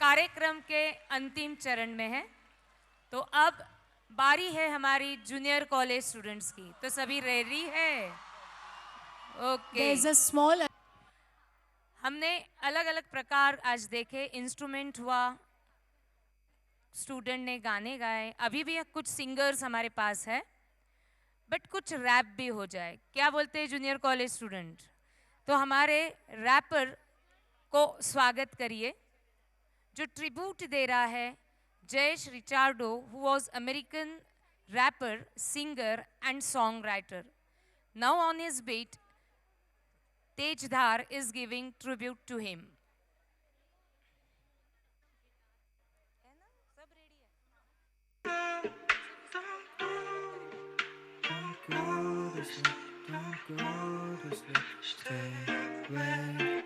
कार्यक्रम के अंतिम चरण में है, तो अब बारी है हमारी जूनियर कॉलेज स्टूडेंट्स की। तो सभी रेडी है? ओके। स्मॉल हमने अलग अलग प्रकार आज देखे, इंस्ट्रूमेंट हुआ, स्टूडेंट ने गाने गाए, अभी भी कुछ सिंगर्स हमारे पास है, बट कुछ रैप भी हो जाए। क्या बोलते हैं जूनियर कॉलेज स्टूडेंट? तो हमारे रैपर को स्वागत करिए जो ट्रिब्यूट दे रहा है Jayesh Ricardo, who was American rapper, singer and song writer. Now on his beat, Tej Dhar is giving tribute to him.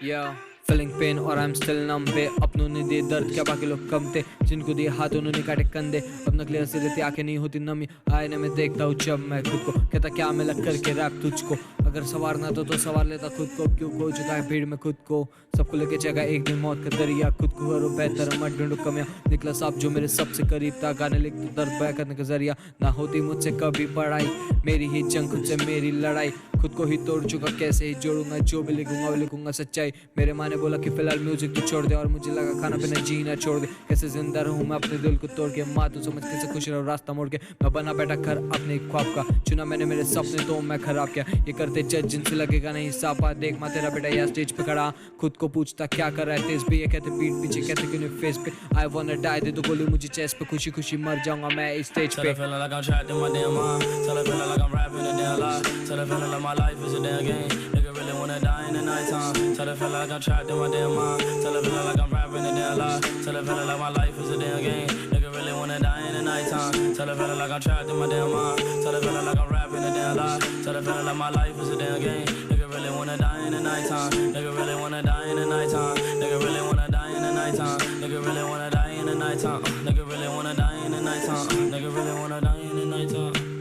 Yeah, feeling pain और I'm still numb पे अपनों ने दे दर्द क्या बाकी लोग कम थे, जिनको दिए हाथ उन्होंने काटे कंधे, अब नकली हंसी रहती आंखें नहीं होती नमी, आईने में देखता हूँ जब मैं खुद को, कहता क्या मैं लग करके रैप तुझको, अगर सवारना तो सवार लेता खुद को, क्यों खो चुका है भीड़ में खुद को, सबको लेके जगह एक दिन मौत का दरिया, खुद को करो बेहतर मत ढूंढो कमियां, निकला सांप जो मेरे सबसे करीब था, गाने लिख तो दर्द बयां करने का जरिया, ना होती मुझसे कभी पढ़ाई, मेरी ही जंग खुद से मेरी लड़ाई, खुद को ही तोड़ चुका कैसे ही जोड़ूंगा, जो भी लिखूंगा सच्चाई, मेरे माँ ने बोला कि फिलहाल म्यूजिक तो छोड़ दे, और मुझे लगा खाना पीना जीना छोड़ दे, कैसे जिंदा रहूं मैं अपने दिल को तोड़ के, माँ तो समझ कैसे खुश रहो रास्ता मोड़ के, मैं बना बैठा घर अपने ख्वाब का, चुना मैंने मेरे सपने तो मैं खराब किया, ये करते जज जिनसे लगेगा नहीं सापा, देख माँ तेरा बेटा यहाँ स्टेज पे खड़ा, खुद को पूछता क्या कर रहा है तेज भी, ये कहते पीठ पीछे कहते क्यों नहीं फेस पे, आई वांना डाई दे तो गोली मुझे चेस्ट पे, खुशी खुशी मर जाऊंगा मैं इस स्टेज पे. Tell the feeling like my life is a damn game. Nigga really wanna die in the nighttime. Tell the feeling like I'm trapped in my damn mind. Tell the feeling like I'm rapping a damn lie. Tell the feeling like my life is a damn game. Nigga really wanna die in the nighttime. Tell the feeling like I'm trapped in my damn mind. Tell the feeling like I'm rapping a damn lie. Tell the feeling like my life is a damn game. Nigga really wanna die in the nighttime. Nigga really wanna die in the nighttime. Nigga really wanna die in the nighttime. Nigga really wanna die in the nighttime. Nigga really wanna die in the nighttime. Nigga really wanna die in the nighttime.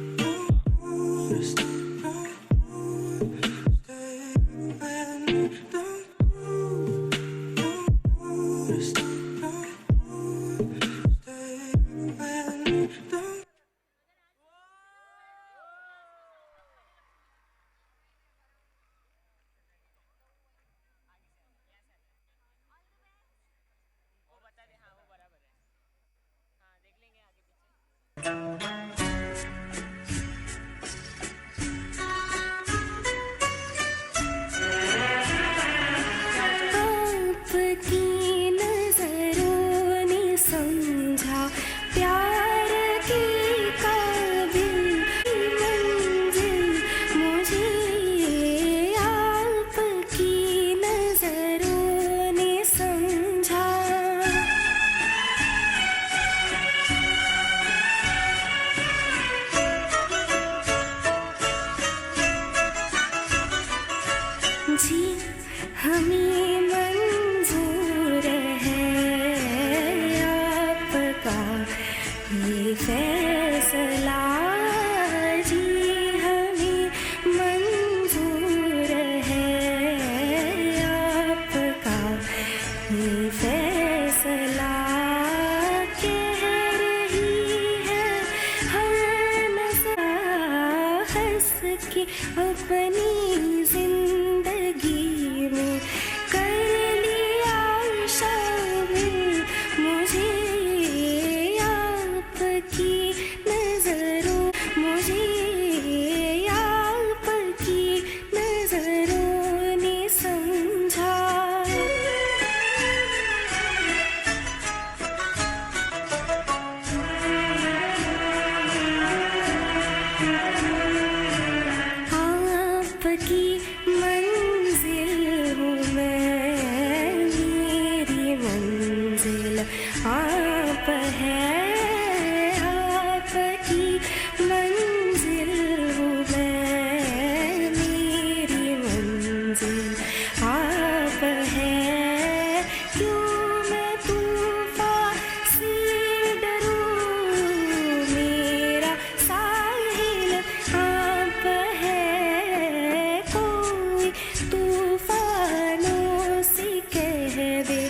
तूफानों से कह दे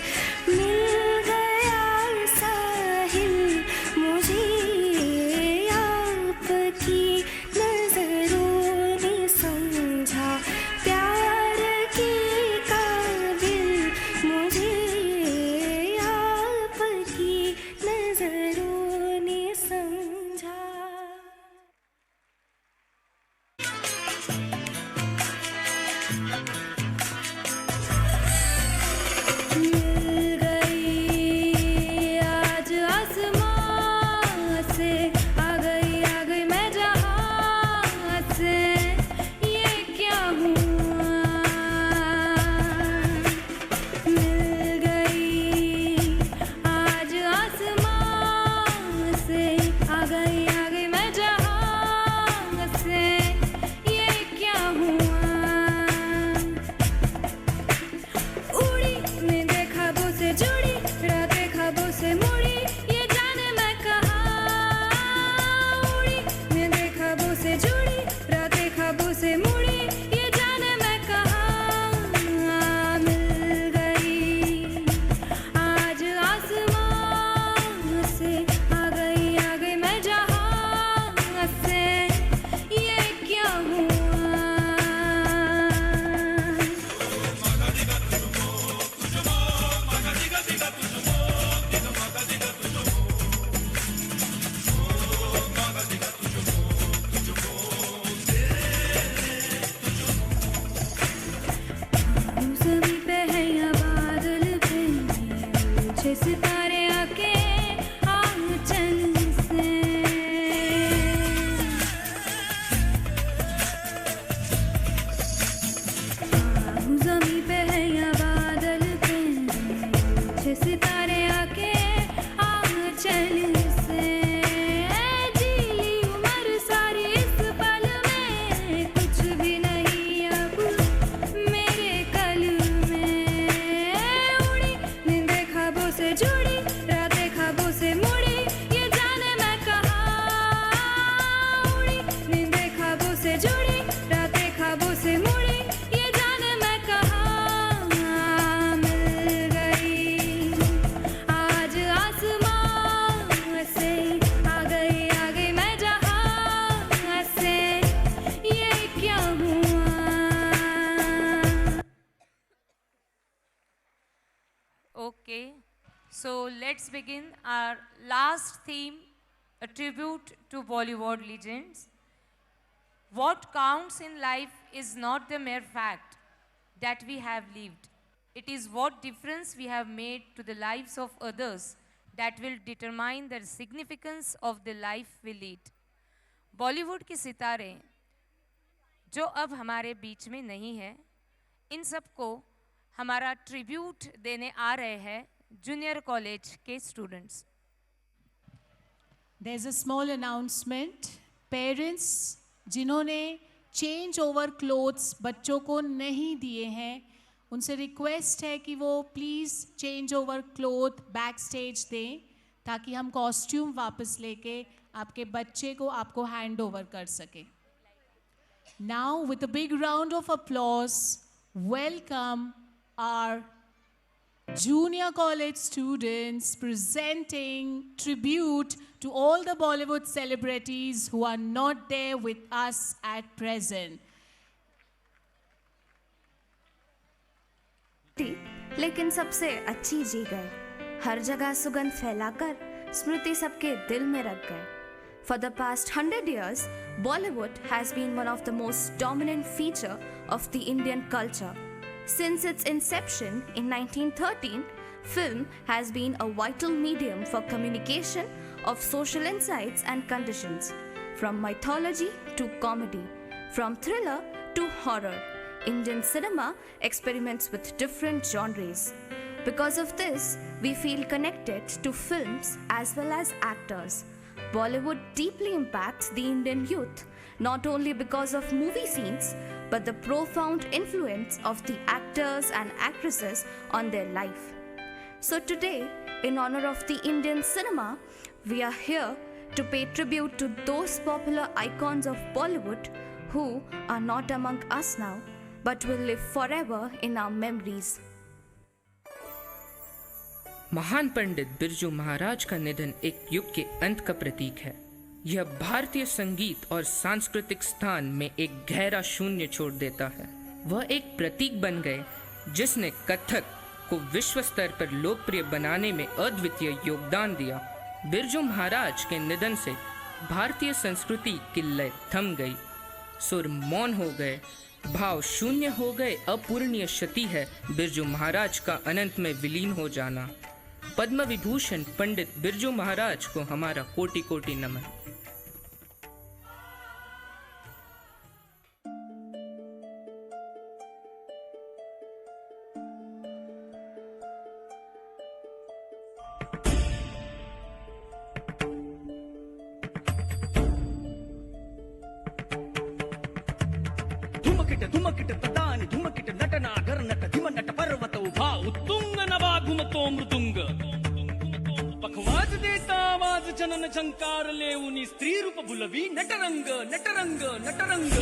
मिल गया छह सितारे आके आंचल से जमी पे है या बादल पे छह सितारे आके आंचल से जी ली उम्र सारी इस पल में कुछ भी नहीं अब मेरे कल में उड़ी नींदें ख्वाबों से जुड़ी रातें ख्वाबों से मुड़ी ये जाने मैं कहाँ उड़ी नींदें ख्वाबों से जुड़ी रातें ख्वाबों से मुड़ी ये जाने मैं कहाँ मिल गई आज आसमां से आ गई मैं जहाँ से ये क्या हुआ Okay, so let's begin our last theme, a tribute to Bollywood legends. What counts in life is not the mere fact that we have lived. It is what difference we have made to the lives of others that will determine the significance of the life we lead. Bollywood के सितारे जो अब हमारे बीच में नहीं है, इन सबको हमारा ट्रिब्यूट देने आ रहे हैं जूनियर कॉलेज के students. There's a small announcement. Parents जिन्होंने चेंज ओवर क्लोथ्स बच्चों को नहीं दिए हैं, उनसे रिक्वेस्ट है कि वो please change over cloth back stage दें ताकि हम कॉस्ट्यूम वापस लेके आपके बच्चे को आपको हैंड ओवर कर सके. Now with a big round of applause, welcome our junior college students presenting tribute to all the Bollywood celebrities who are not there with us at present. लेकिन सबसे अच्छी जी गए, हर जगह सुगंध फैलाकर स्मृति सबके दिल में रख गए. For the past 100 years, Bollywood has been one of the most dominant feature of the Indian culture. Since its inception in 1913, film has been a vital medium for communication of social insights and conditions. From mythology to comedy, from thriller to horror, Indian cinema experiments with different genres. Because of this, we feel connected to films as well as actors. Bollywood deeply impacts the Indian youth, not only because of movie scenes, but the profound influence of the actors and actresses on their life. So today, in honor of the Indian cinema, we are here to pay tribute to those popular icons of Bollywood who are not among us now, but will live forever in our memories. महान पंडित बिरजू महाराज का निधन एक युग के अंत का प्रतीक है. यह भारतीय संगीत और सांस्कृतिक स्थान में एक गहरा शून्य छोड़ देता है. वह एक प्रतीक बन गए जिसने कथक को विश्व स्तर पर लोकप्रिय बनाने में अद्वितीय योगदान दिया. बिरजू महाराज के निधन से भारतीय संस्कृति की लय थम गई, सुर मौन हो गए, भाव शून्य हो गए. अपूरणीय क्षति है बिरजू महाराज का अनंत में विलीन हो जाना. पद्म विभूषण पंडित बिरजू महाराज को हमारा कोटि कोटि नमन. धुमकिट तदानि धुमकिट नटनागर नट धिम नट पर्वत उभा उत्तुंग नवागुमतो मृदुंग. पखवाज देता आवाज जनन झंकार लेउनी स्त्री रूप बुलवी नटरंग नटरंग नटरंग.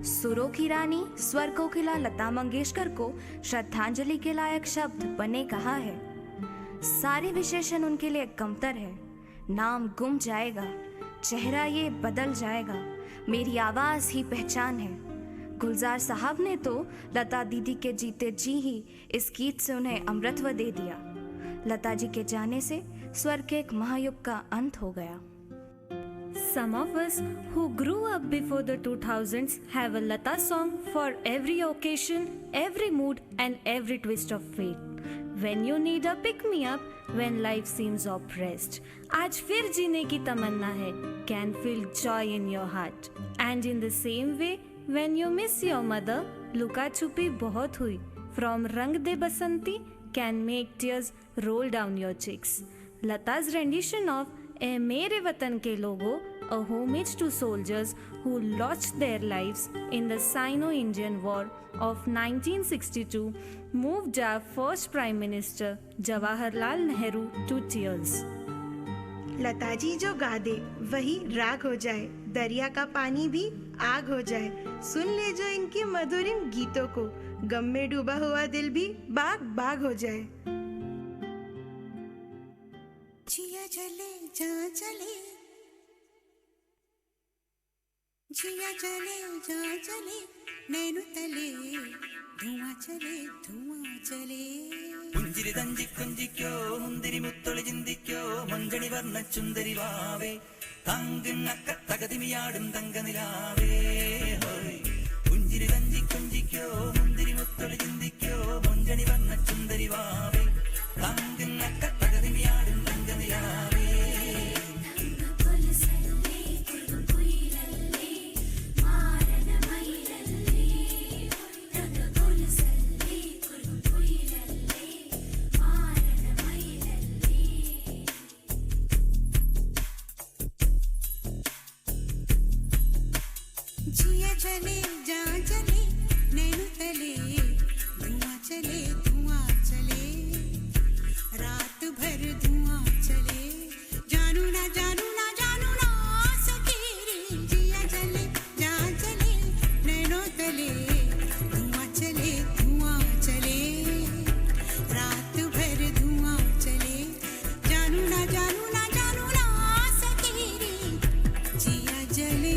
सुरों की रानी स्वर कोकिला लता मंगेशकर को श्रद्धांजलि के लायक शब्द बने कहा है। सारे विशेषण उनके लिए कमतर है। नाम गुम जाएगा, चेहरा ये बदल जाएगा, मेरी आवाज ही पहचान है। गुलजार साहब ने तो लता दीदी के जीते जी ही इस गीत से उन्हें अमृतत्व दे दिया। लता जी के जाने से स्वर के एक महायुग का अंत हो गया। Some of us who grew up before the 2000s have a Lata song for every occasion, every mood and every twist of fate. When you need a pick-me-up, when life seems oppressed. आज फिर जीने की तमन्ना है, can feel joy in your heart. And in the same way, when you miss your mother, लुका छुपी बहुत हुई. From रंग दे बसंती can make tears roll down your cheeks. Lata's rendition of ए मेरे वतन के लोगों, a homage to soldiers who lost their lives in the Sino-Indian War of 1962 moved our first Prime Minister Jawaharlal Nehru to tears. Lata ji जो गा दे वही राग हो जाए, दरिया का पानी भी आग हो जाए। सुन ले जो इनके मधुर इन गीतों को, गम में डूबा हुआ दिल भी बाग बाग हो जाए। जिया जले जहाँ चले, जिया जले जहाँ चले, नैनु तले धुआं चले धुआं चले। പുഞ്ചിരി തഞ്ചിക്കൊഞ്ചിക്കോ മുന്തിരി മുത്തൊളി ചിന്തിക്കോ മഞ്ചണി വർണ്ണ ചുന്ദരി വാവേ തങ്കിണ്ണക്ക തകതിമിയാടും തങ്കനിലാവേ പുഞ്ചിരി തഞ്ചിക്കൊഞ്ചിക്കോ മുന്തിരി മുത്തൊളി ചിന്തിക്കോ മഞ്ചണി വർണ്ണ ചുന്ദരി വാവേ തങ്കിണ്ണക്ക തകതിമിയാടും തങ്കനിലാവേ जिया चले जहाँ चले नैनु तले धुआं चले रात भर धुआं चले जानू ना सके रे जिया चले जहाँ चले नैनु तले धुआं चले रात भर धुआं चले जानू ना सके रे जिया जले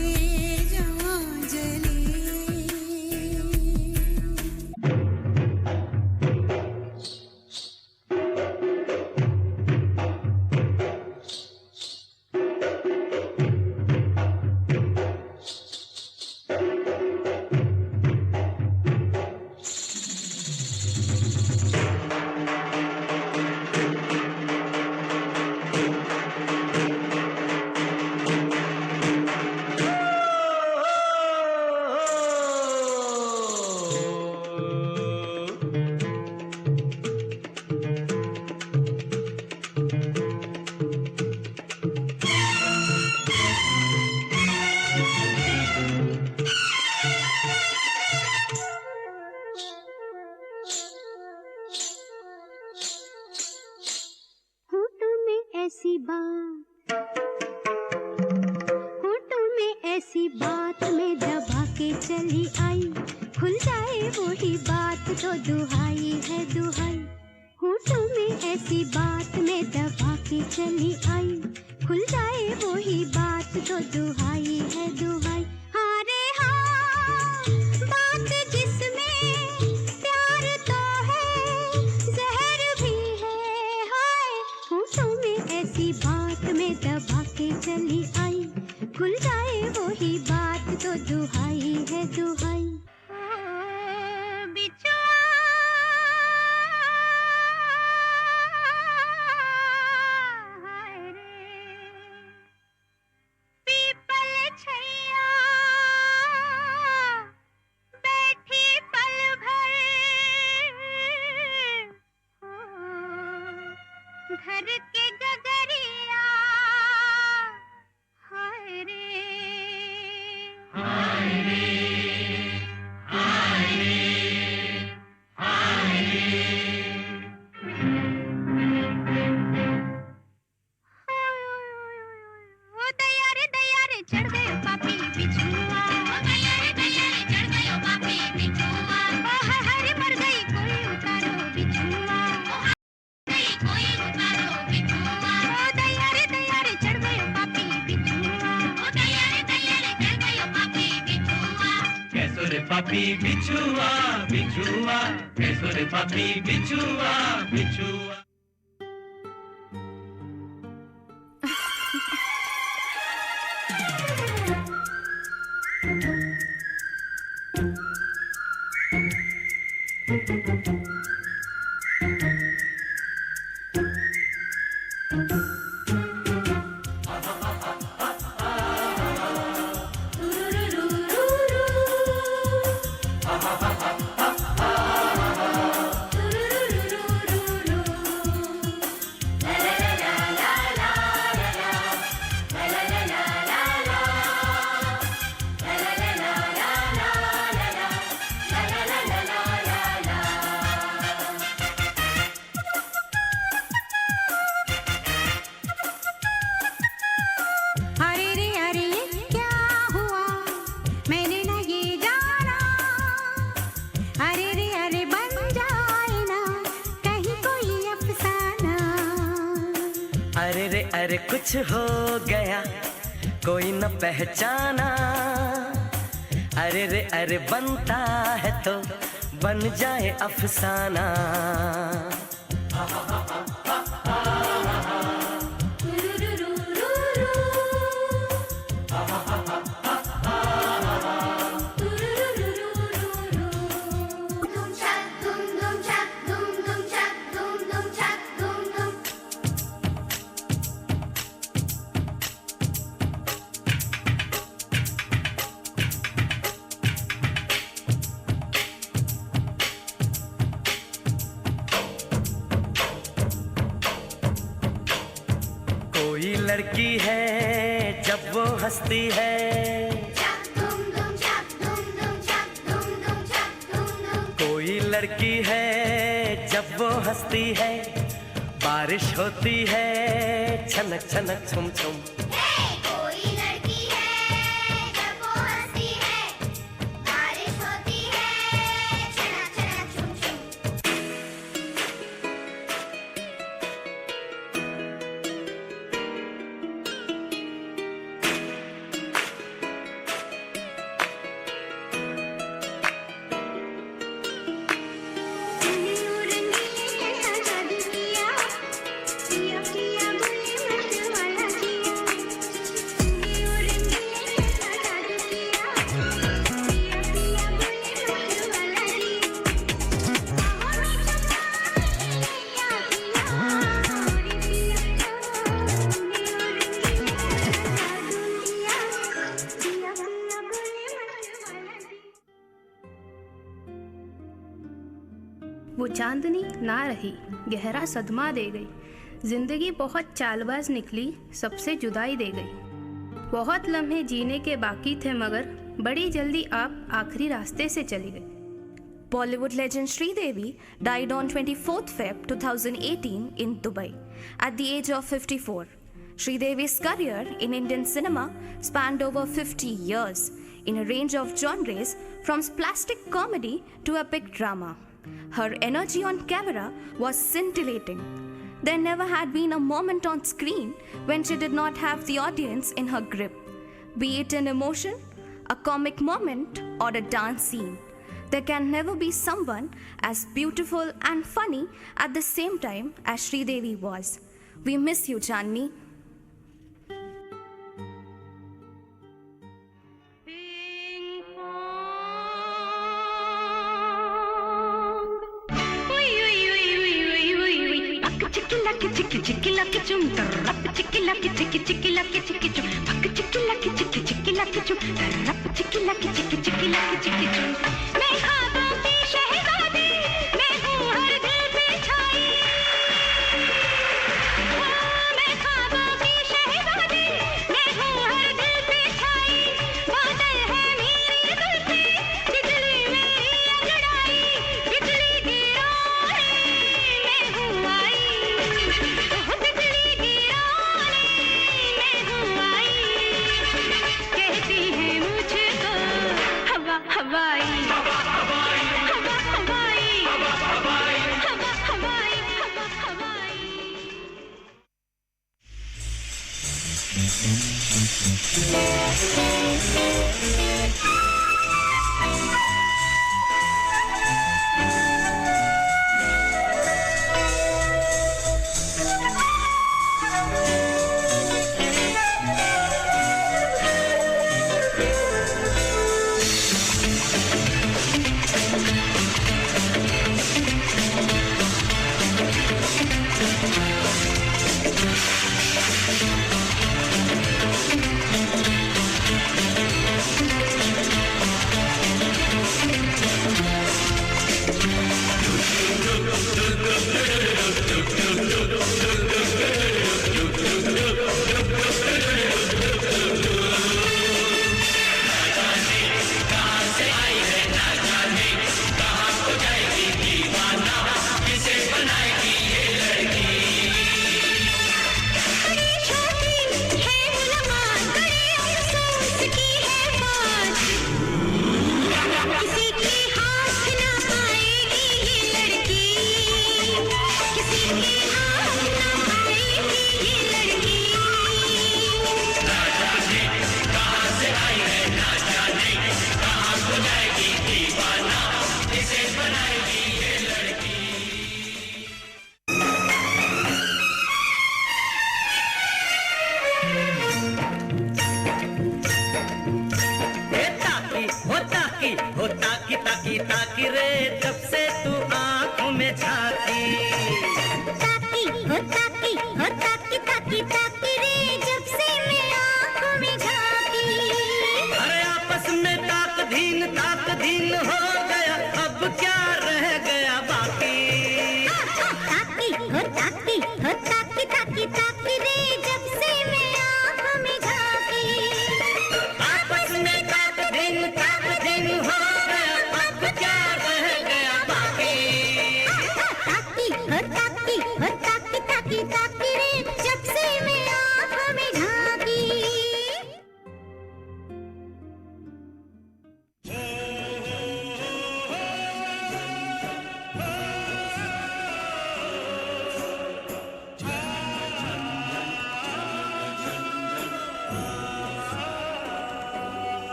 ऐसी बात में दबा के चली आई, खुल जाए वही बात तो दुहाई है दुहाई। होठों में ऐसी बात में दबा के चली आई, खुल जाए वही बात तो दुहाई है दुहाई। हाँ रे हाँ, बात जिसमें प्यार तो है जहर भी है हाय। होठों में ऐसी बात में दबा के चली आई, खुल जाए वही बात तो दुहाई है दुहाई। घर के गगरिया हाय रे हाय रे हाय रे हाय रे दया रे चढ़ गयो पापी बिछुआ दया रे चढ़ गयो पापी बिछुआ हरे मर गई कोई उतारो बिछुआ कोई उतारो बिछुआ दया रे चढ़ गयो पापी बिछुआ दया रे चढ़ गयो पापी बिछुआ कैसो रे पापी बिछुआ बिछुआ कैसो रे पापी बिछुआ बिछुआ अरे कुछ हो गया कोई न पहचाना अरे रे अरे बनता है तो बन जाए अफसाना लड़की है जब वो हंसती है कोई लड़की है जब वो हंसती है बारिश होती है छनक छनक छुम छुम वो चांदनी ना रही, गहरा सदमा दे गई। जिंदगी बहुत चालबाज निकली, सबसे जुदाई दे गई। बहुत लम्हे जीने के बाकी थे मगर बड़ी जल्दी आप आखिरी रास्ते से चली गई। Bollywood legend Sridevi died on 24th Feb 2018 in Dubai at the age of 54. Sridevi's career in Indian cinema spanned over 50 years in a range of genres from slapstick comedy to epic drama. Her energy on camera was scintillating. There never had been a moment on screen when she did not have the audience in her grip, be it an emotion, a comic moment, or a dance scene. There can never be someone as beautiful and funny at the same time as Sridevi was. We miss you, Chandni. ताकी रे जब से तू आँखों में झांकी ताकी हो ताकी हो ताकी ताकी ताकी रे जब से मैं आँखों में झांकी अरे आपस में ताक धीन हो गया अब क्या रह गया बाकी ताकी हो ताकी हो ताकी ताकी ताकी रे जब से मैं आँखों में झांकी आपस में ताक धीन हो गया अब क्या रह गया बाकी ताकी हो ताकी हो ताकी ताकी ताकी रे जब से मैं आँखों में झांकी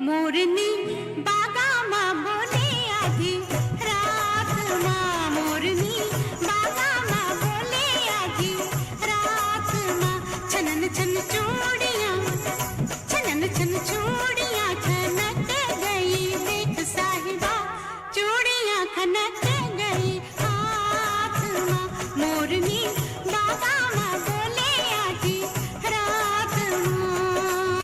मोरनी बागा माँ बोले आधी रात माँ मोरनी बागा माँ बोले आधी रात माँ छनन छन चूड़ियाँ छनन छन चूड़ियाँ खनक गई देख साहिबा चूड़ियाँ खनक गई हाथ माँ मोरनी बागा माँ बोले आधी रात माँ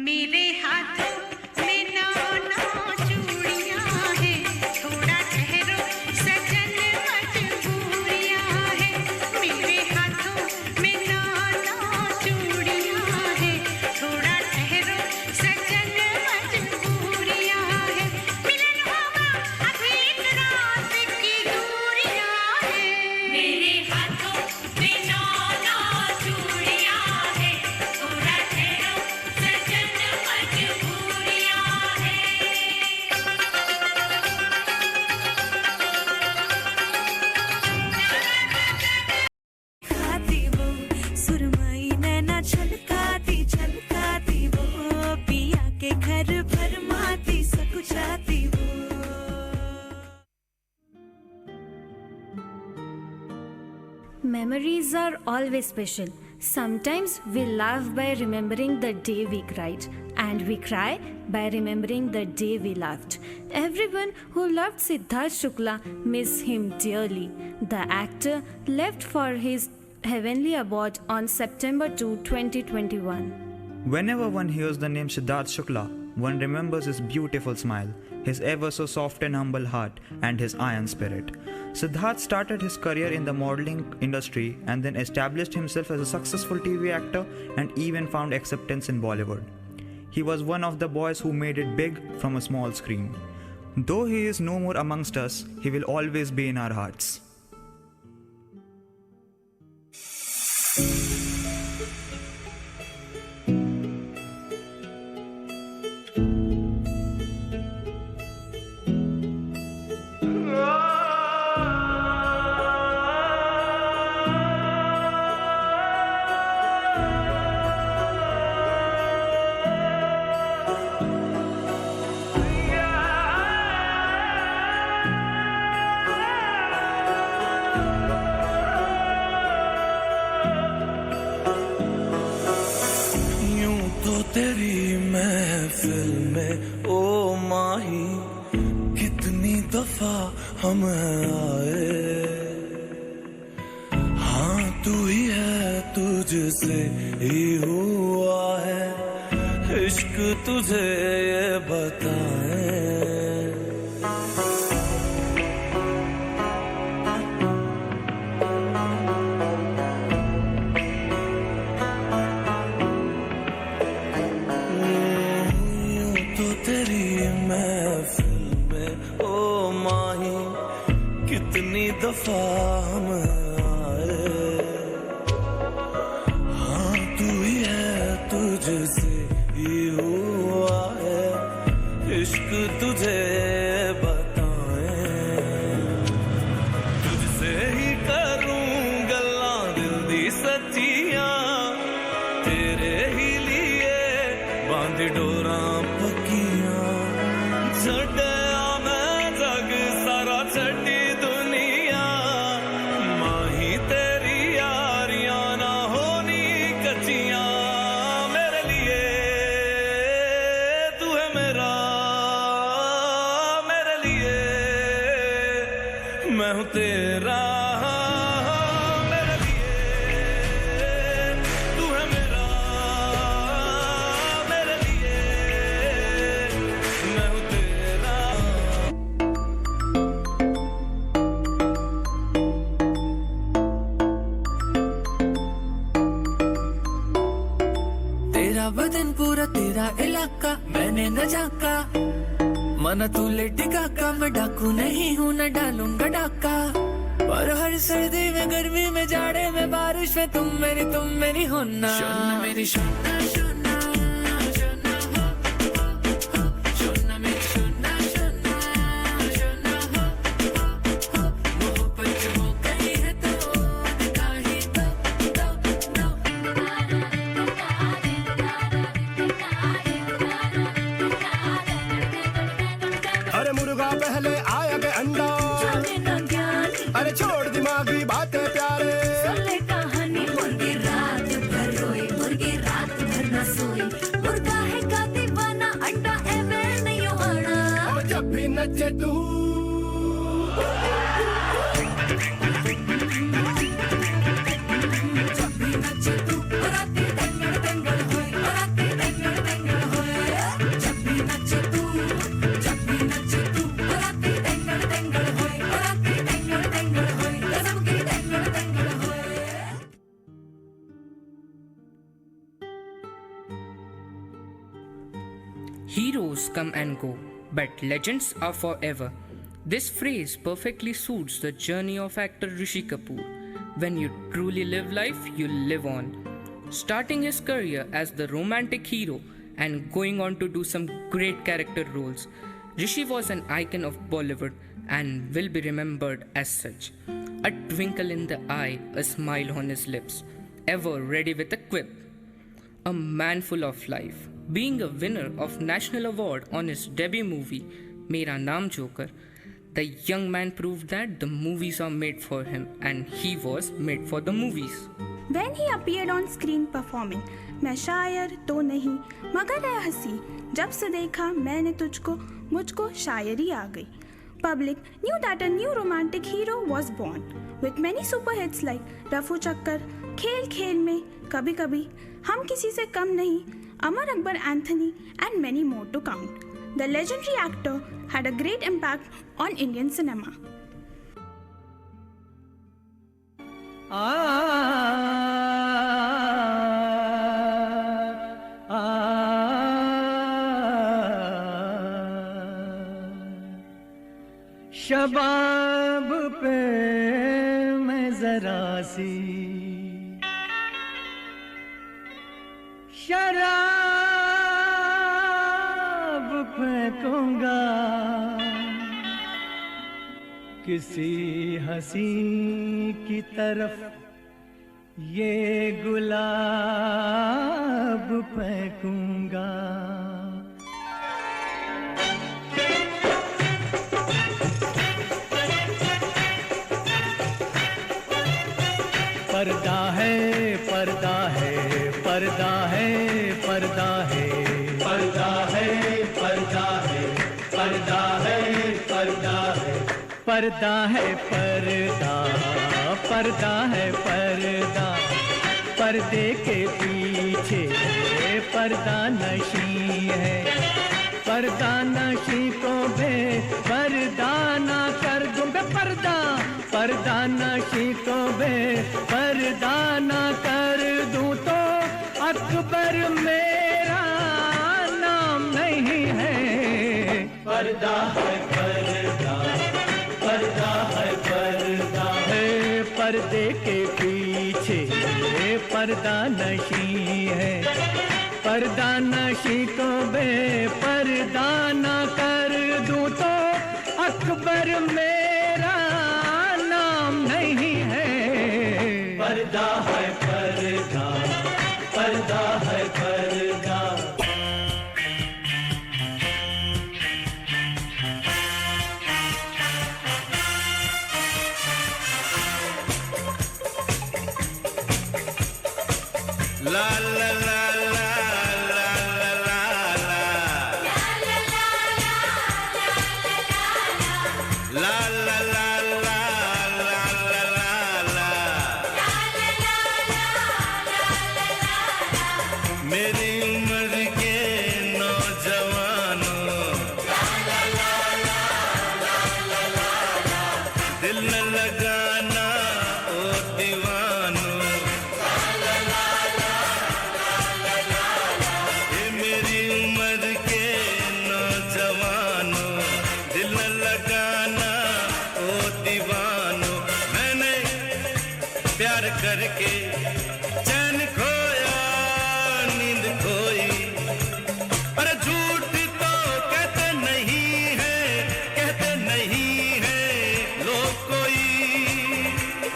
मेरे हाथों में नौ चूड़ियां हैं थोड़ा ठहरो सजन मजबूरियां हैं मेरे हाथों में नौ चूड़ियां हैं थोड़ा ठहरो सजन मजबूरियां हैं मिलन होगा अभी रात की दूरियां हैं मेरे हाथों में नौ चूड़ियां हैं थोड़ा ठहरो सजन मजबूरियां हैं खाती वो सुरमई नैना छलकाती छलकाती वो पिया के घर भरमाती सकुचाती वो Memories are always special. Sometimes we laugh by remembering the day we cried, and we cry by remembering the day we laughed. Everyone who loved Siddharth Shukla miss him dearly. The actor left for his heavenly abode on September 2, 2021. Whenever one hears the name Siddharth Shukla, one remembers his beautiful smile, his ever so soft and humble heart, and his iron spirit. Siddharth started his career in the modeling industry and then established himself as a successful TV actor and even found acceptance in Bollywood. He was one of the boys who made it big from a small screen. Though he is no more amongst us, he will always be in our hearts. तेरी महफिल में ओ माही कितनी दफा हम आए, हाँ तू ही है, तुझसे ही हुआ है इश्क, तुझे ये बताए। दफा हम आए, हाँ तू ही है, तुझसे ही हुआ है इश्क, तुझे बताए। तुझसे ही करूं गल्लां दिल दी सच्चियां, तेरे ही लिए बांध डोरां पक्कियां, छड्डिया मैं जग सारा छड्डी तेरा मेरे लिए, तू है मेरा मेरे लिए, मैं हूँ तेरा। तेरा बदन पूरा तेरा इलाका मैंने न झांका, मना तू लेटी काका, मैं डाकू नहीं हूँ न डालूंगा डाका, पर हर सर्दी में गर्मी में जाड़े में बारिश में तुम मेरी होना। शोना मेरी शोना शोना शोना हो शोना मेरी शोना शोना शोना हो मोहब्बत हो गई है तो दिखा ही दो। अरे मुर्गा पहले आया के अंडा, अरे छोड़ दिमागी बातें प्यारे, कहानी मुर्गी रात भर रोई, मुर्गी रात भर न सोई, मुर्गा है का दीवाना, अंडा एवे नहीं आना। अब जब भी नचे तू Heroes come and go, but legends are forever. This phrase perfectly suits the journey of actor Rishi Kapoor. When you truly live life, you live on. Starting his career as the romantic hero and going on to do some great character roles, Rishi was an icon of Bollywood and will be remembered as such. A twinkle in the eye, a smile on his lips, ever ready with a quip. A man full of life. Being a winner of National Award on his debut movie, Mera Naam Joker, the young man proved that the movies are made for him and he was made for the movies. When he appeared on screen performing, मैं शायर तो नहीं मगर है हंसी, जब से देखा मैंने तुझको मुझको शायरी आ गई. Public knew that a new romantic hero was born, with many super hits like रफू चक्कर, खेल खेल में, कभी कभी, हम किसी से कम नहीं, Amar Akbar Anthony, and many more to count. The legendary actor had a great impact on Indian cinema. शबाब पे मैं जरा सी शराब फेंकूंगा, किसी हंसी की तरफ ये गुलाब फेंकूंगा. पर्दा है पर्दा है पर्दा है पर्दा है पर्दा है पर्दा है पर्दा है पर्दा है पर्दा है पर्दा पर्दा है पर्दा, पर्दे के पीछे पर्दा नशी है, पर्दा नशी को बेपर्दा ना कर दूं बेपर्दा, पर्दा नशी को बेपर्दा ना कर दूं तो अकबर मेरा नाम नहीं है. पर्दा है पर्दा पर्दा है पर्दा है, पर्दे के पीछे पर्दा नशी है, पर्दा नशी को बेपर्दा ना कर दूं तो अकबर मेरा नाम नहीं है. पर्दा है पर्दा पर्दा है पर्दा. La la la la la la la la la la मेरी उम्र के नौजवानों, दिल न लगाना ओ दीवानों, ये मेरी उम्र के नौजवानों, दिल न लगाना ओ दीवानों. मैंने प्यार करके चैन खोया, नींद खोई, अरे झूठ तो कहते नहीं है, कहते नहीं है लोग कोई.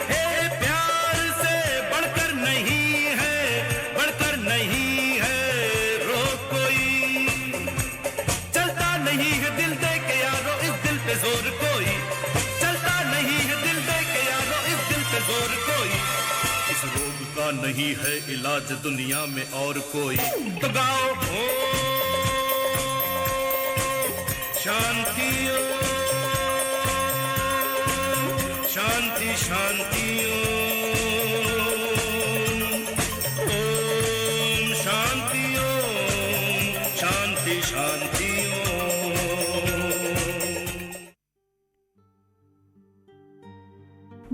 हे प्यार से बढ़कर नहीं है, बढ़कर नहीं है रोग कोई. चलता नहीं है दिल दे के यारो इस दिल पे जोर कोई, चलता नहीं है दिल दे के यारो इस दिल पे जोर कोई. इस रोग का नहीं है इलाज दुनिया में और कोई. तो गाओ ओ शांति ओ शांति शांति ओम शांति ओम शांति शांति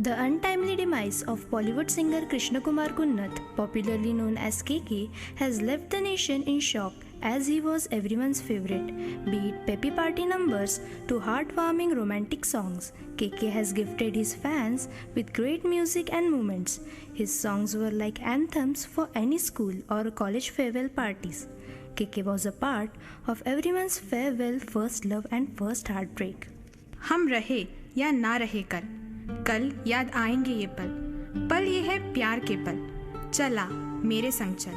The untimely demise of Bollywood singer Krishna Kumar Kunnath, popularly known as KK, has left the nation in shock as he was everyone's favorite. Be it peppy party numbers to heartwarming romantic songs, KK has gifted his fans with great music and moments. His songs were like anthems for any school or college farewell parties. KK was a part of everyone's farewell, first love and first heartbreak. हम रहे या ना रहे कल याद आएंगे ये पल, पल ये है प्यार के पल, चला मेरे संग चल.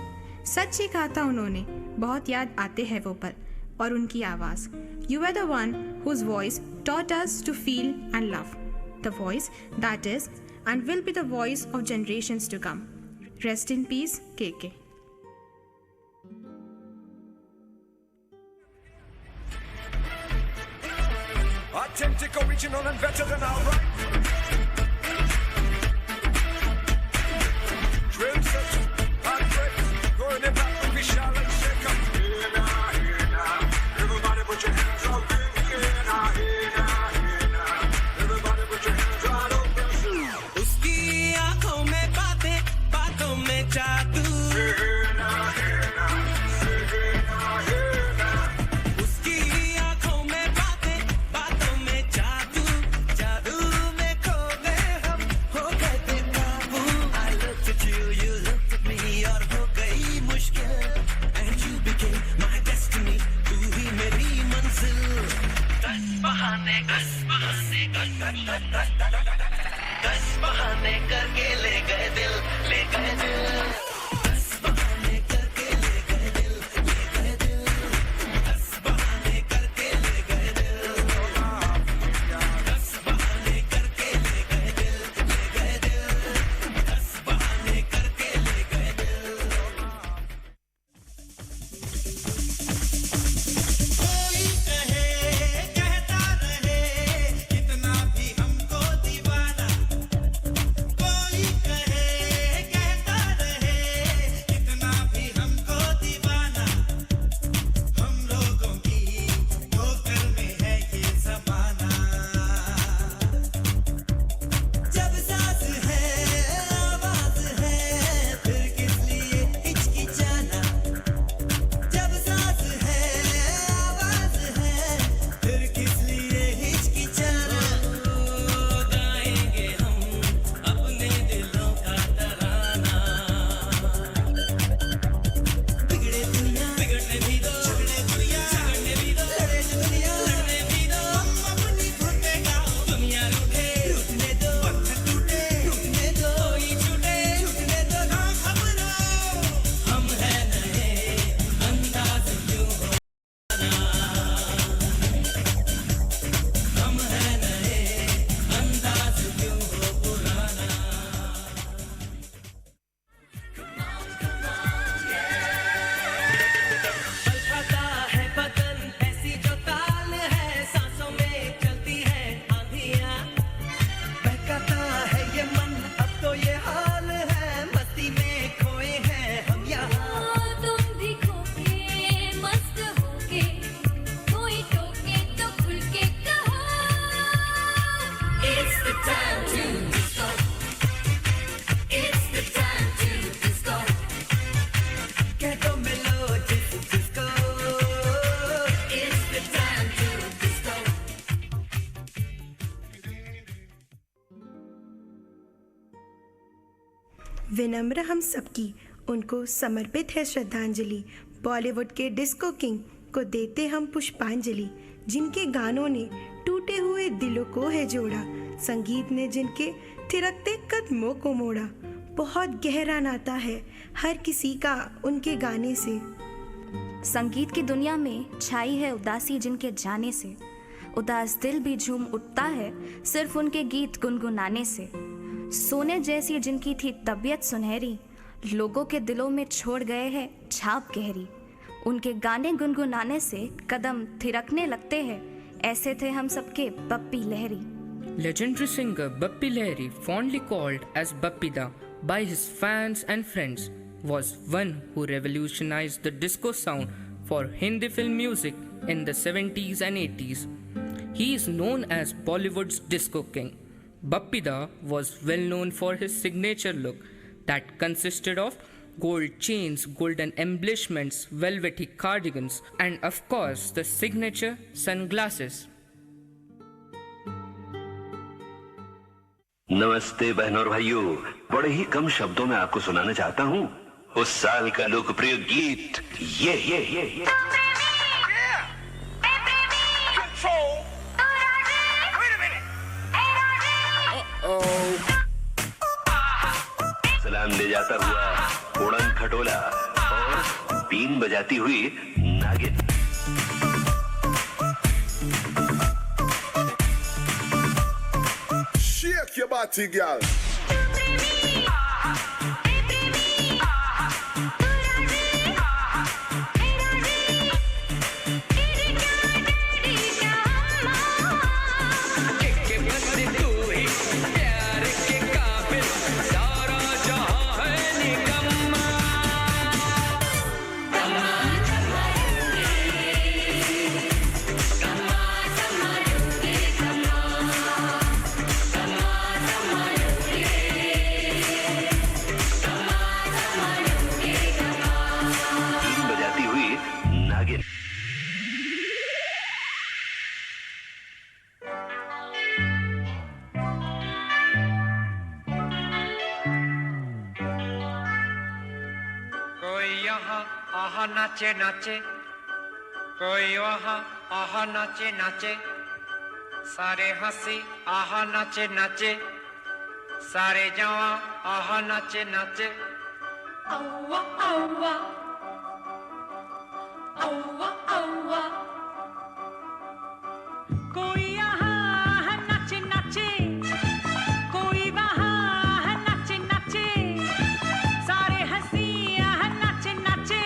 सच ही कहा था उन्होंने, बहुत याद आते हैं वो पल और उनकी आवाज़. You were the one whose voice taught us to feel and love. The voice that is and will be the voice of generations to come. Rest in peace KK. Authentic, original and better than alright. Drill set, hot break, going in back with Vishal and Shaker. Hey now, hey now, everybody put your hands up in the air now, hey now, hey now, everybody put your hands right up and उसकी आंखों में बातें, बातों में जादू। hey now, hey now, hey now, hey now. उसकी आंखों में बातें, बातों में जादू, जादू में खो गए हम, हो गए बेकाबू। I looked at you, you looked at me, और हो गई मुश्किल। And you became my destiny, तू ही मेरी मंजिल। दस बहाने करके ले गए दिल, ले गए दिल। दस बहाने करके ले गए दिल, ले गए दिल। दस बहाने करके ले गए दिल। दस बहाने करके ले गए दिल, ले गए दिल। दस बहाने करके ले गए दिल। कोई कहे, कहता रहे, कितना भी हमको दीवाना। कोई कहे, कहता रहे, कितना भी हमको दीवाना। हम लोगों की ठोकर में है ये ज़माना। जब सांस है, आवाज़ है, फिर किस लिए हिचकिचाना। जब सांस है, आवाज़ है, फिर किस लिए हिचकिचाना। गाएंगे हम अपने दिलों का तराना। बिगड़े दुनिया, बिगड़ने भी दो। झगड़े दुनिया, झगड़ने भी दो। लड़े जो दुनिया, लड़ने भी दो। हम अपनी धुन पे गाओ, दुनिया रूठे, रूठने दो। पत्थर टूटे, टूटने दो। कोई छूटे, छूटने दो। ना घबराओ, हम हैं नए, अंदाज़ क्यों हो हम हैं नए, अंदाज़ क्यों हो पुराना। बलखाता है बदन, ऐसी जो ताल है, सांसों में चलती है आंधियाँ। बहकाता है ये मन, अब तो ये हाल है, मस्ती में खोए हैं हम यहाँ। तुम भी खो के मस्त होके, कोई टोके तो खुल के कहो। It's the time to disco. It's the time to disco. कह दो मिलो जिसको। It's the time to disco. विनम्र हम सबकी उनको समर्पित है श्रद्धांजलि। बॉलीवुड के डिस्को किंग को देते हम पुष्पांजलि, जिनके गानों ने टूटे हुए दिलों को है जोड़ा, संगीत ने जिनके थिरकते कदमों को मोड़ा। बहुत गहरा नाता है हर किसी का उनके गाने से। संगीत की दुनिया में छाई है उदासी जिनके जाने से, उदास दिल भी झूम उठता है सिर्फ उनके गीत गुनगुनाने से। सोने जैसी जिनकी थी तबीयत सुनहरी, लोगों के दिलों में छोड़ गए हैं छाप गहरी। उनके गाने गुनगुनाने से कदम थिरकने लगते हैं, ऐसे थे हम सबके Bappi Lahiri. Legendary singer Bappi Lahiri, fondly called as Bappida by his fans and friends, was one who revolutionized the disco sound for Hindi film music in the 70s and 80s. He is known as Bollywood's disco king. Bappida was well known for his signature look that consisted of gold chains, golden embellishments, velvety cardigans, and of course the signature sunglasses. नमस्ते बहनों और भाइयों, बड़े ही कम शब्दों में आपको सुनाना चाहता हूँ उस साल का लोकप्रिय गीत ये। सलाम ले जाता हुआ उड़न खटोला और बीन बजाती हुई नागिन। Shake your body, girl. आहा नाचे नाचे, कोई वहाँ आहा नाचे नाचे, सारे हंसी आहा नाचे नाचे, सारे जवां आहा नाचे नाचे। औवा औवा औवा औवा, कोई यहाँ नाचे नाचे, कोई वहाँ नाचे नाचे, सारे हंसी यहाँ नाचे नाचे,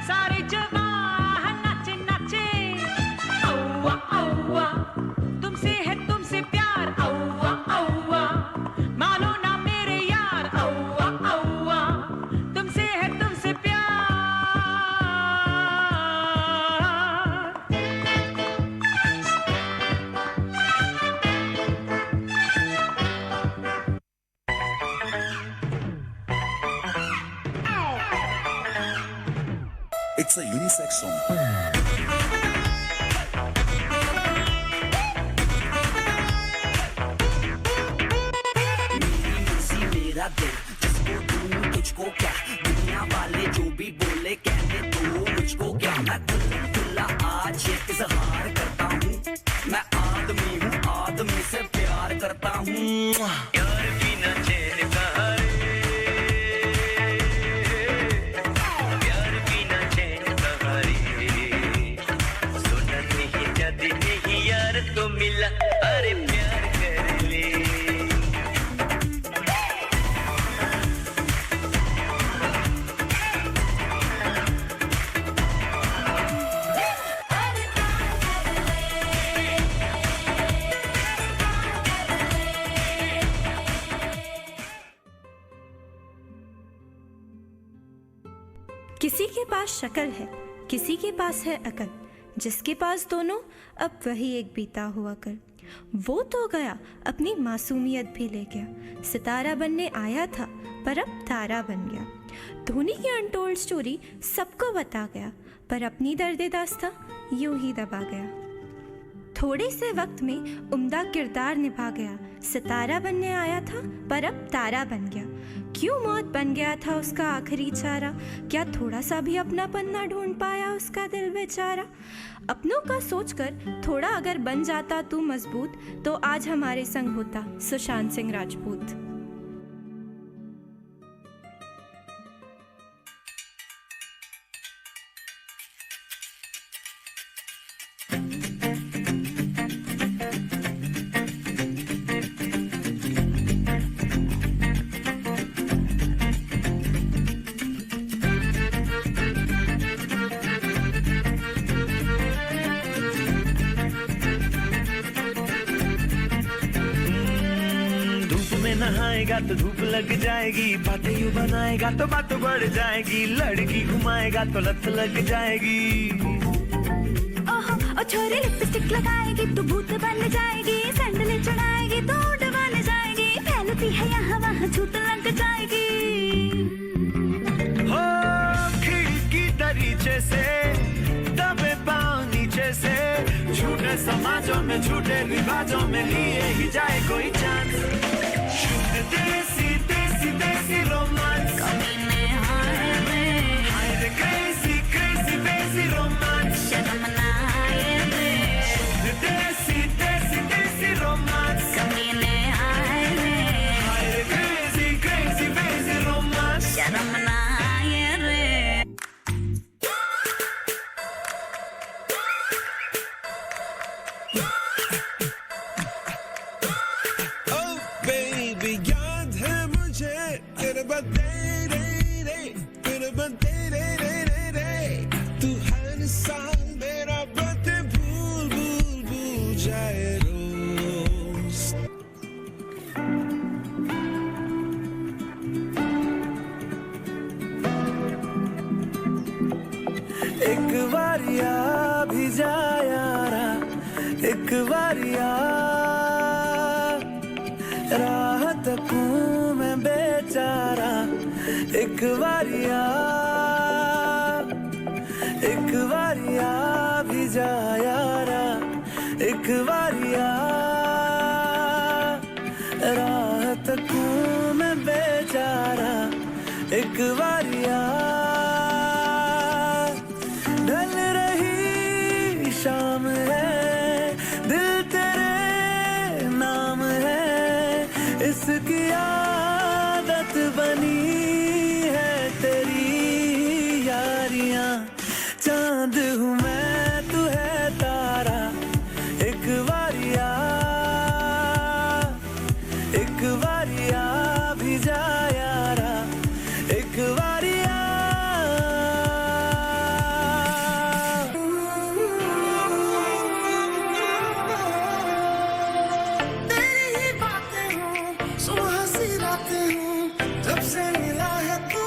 सारे जवां नाचे नाचे। औवा औवा, तुमसे है तुमसे प्यार, औवा औवा, मानो ना मेरे यार, औवा औवा, तुमसे है तुमसे प्यार। It's a unisex song. मेरा दिल जिसको दूं तुझको क्या, दुनिया वाले जो भी बोले कहने दो मुझको क्या। मैं खुला आज ये इजहार करता हूँ, मैं आदमी हूँ आदमी से प्यार करता हूँ। यार बिना चैन का रे, प्यार बिना चैन का रे, सुना नहीं जद नहीं यार तो मिला, अरे प्यार कर ले। किसी के पास शक्ल है, किसी के पास है अकल, जिसके पास दोनों अब वही एक बीता हुआ कल। वो तो गया अपनी मासूमियत भी ले गया, सितारा बनने आया था पर अब तारा बन गया। धोनी की अनटोल्ड स्टोरी सबको बता गया, पर अपनी दर्द दास्तां यूं ही दबा गया। थोड़े से वक्त में उम्दा किरदार निभा गया, सितारा बनने आया था पर अब तारा बन गया। क्यों मौत बन गया था उसका आखिरी चारा, क्या थोड़ा सा भी अपनापन ना ढूंढ पाया उसका दिल बेचारा। अपनों का सोचकर थोड़ा अगर बन जाता तू मजबूत, तो आज हमारे संग होता सुशांत सिंह राजपूत। नहाएगा तो धूप लग जाएगी, बातें यूं बनाएगा तो बात बढ़ जाएगी, लड़की घुमाएगा तो लत लग जाएगी। ओहो ओ छोरी लिपस्टिक लगाएगी तो भूत बन जाएगी, सैंडल चढ़ाएगी तो उड़वाने जाएगी, फैलती है यहाँ वहाँ छूट लग जाएगी। हो खिड़की दरीचे से दबे पाँव नीचे से, झूठे समाजों में झूठे रिवाजों में लिए ही जाए कोई चांस। देसी देसी देसी रोमांस, कमीने हाय में, हाय रे क्रेजी क्रेजी देसी रोमांस, शर्म ना आए रे। देसी देसी देसी रोमांस, कमीने हाय में, हाय रे क्रेजी क्रेजी देसी रोमांस, शर्म ना आए रे। तू हर साल मेरा बातें भूल भूल भूल जाए रोज। एक बारिया भी जा यारा, एक बारिया राह तकूं मैं बेचारा, एक बारिया भी जा यारा, एक बारिया राह तकूं मैं बेचारा, एक बारिया जिसकी आदत बनी है तेरी यारियां। चांद हूँ मैं तू है तारा, एक बारिया भी जा यारा, एक बारिया। तेरी ही बातें हूँ, सुबह सी रातें हूँ, जब से मिला है तू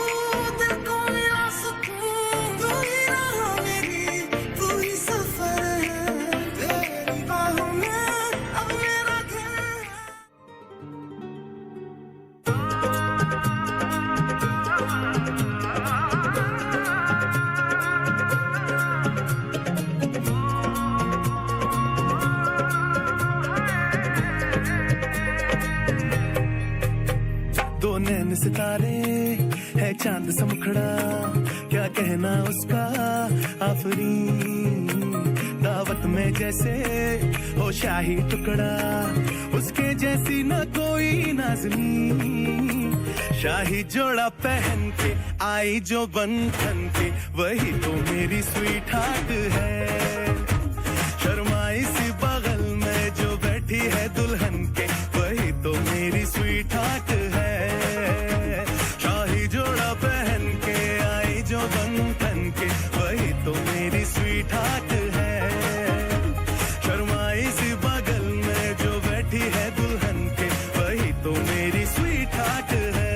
दिल को मिला सकूं। तू ही राह मेरी, तू ही सफर है, तेरी बाहों में अब मेरा घर है। दो नैन सितारे है चांद सा मुखड़ा, क्या कहना उसका आफरीन। दावत में जैसे हो शाही टुकड़ा, उसके जैसी न कोई नाज़नीन। शाही जोड़ा पहन के आई जो बंधन के, वही तो मेरी स्वीट हार्ट है। शर्माई सी बगल में जो बैठी है दुल्हन के, वही तो मेरी स्वीट हार्ट है। शाही जोड़ा पहन के आई जो बंधन के, वही तो मेरी स्वीट हार्ट है। शर्माई सी बगल में जो बैठी है दुल्हन के, वही तो मेरी स्वीट हार्ट है।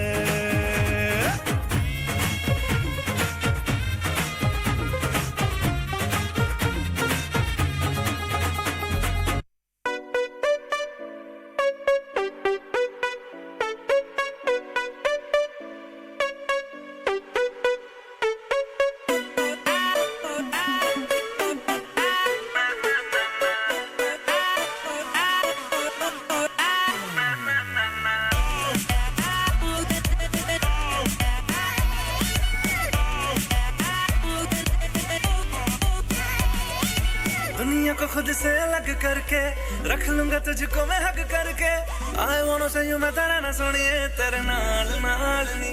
दुनिया को खुद से अलग करके रख लूंगा तुझको मैं हक करके। I wanna say you मैं तेरा ना सुनिए तेरे नाल नाल नी।